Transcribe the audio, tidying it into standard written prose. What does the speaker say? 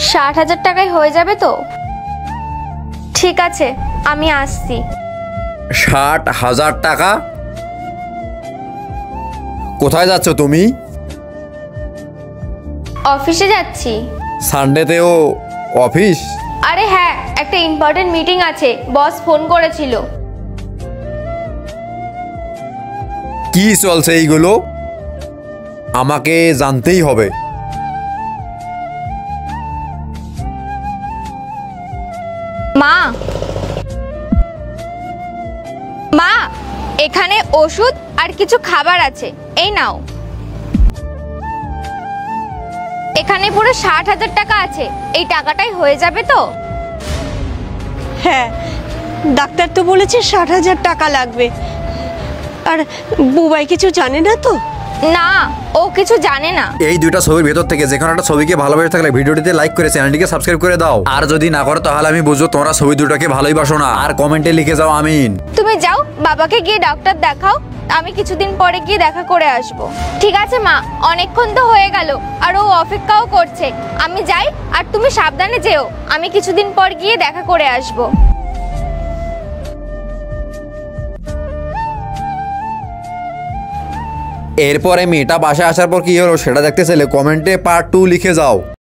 60,000 টাকায় হয়ে যাবে তো? ঠিক আছে, আমি আসছি। 60,000 টাকা? কোথায় যাচ্ছ তুমি? অফিসে যাচ্ছি। সানডেতেও অফিস? আরে হ্যাঁ, একটা ইম্পর্টেন্ট মিটিং আছে, বস ফোন করেছিল। কি চলছে এইগুলো? আমাকে জানতেই হবে। মা, মা, এখানে ওষুধ আর কিছু খাবার আছে, এই নাও। এখানে পুরো 60,000 টাকা আছে, এই টাকাটাই হয়ে যাবে তো? হ্যাঁ, ডাক্তার তো বলেছে 60,000 টাকা লাগবে। আর বুবাই কিছু জানে না তো? না, ও কিছু জানে না। এই দুইটা ছবির ভেতর থেকে যে কোনো একটা ছবিকে ভালোবেসে থাকলে ভিডিওটিতে লাইক করে চ্যানেলটিকে সাবস্ক্রাইব করে দাও। আর যদি না করো তাহলে আমি বুঝবো তোমরা ছবি দুটোকে ভালোই বাসো না। আর কমেন্টে লিখে যাও আমিন। তুমি যাও, বাবাকে গিয়ে ডক্টর দেখাও, আমি কিছুদিন পরে গিয়ে দেখা করে আসব। ঠিক আছে মা, অনেকক্ষণ তো হয়ে গেল আর ও অপেক্ষাও করছে। আমি যাই, আর তুমি সাবধানে যেও, আমি কিছুদিন পর গিয়ে দেখা করে আসব। এরপরে মেয়েটা বাসায় আসার পর কি হলো সেটা দেখতে চাইলে কমেন্টে পার্ট 2 লিখে যাও।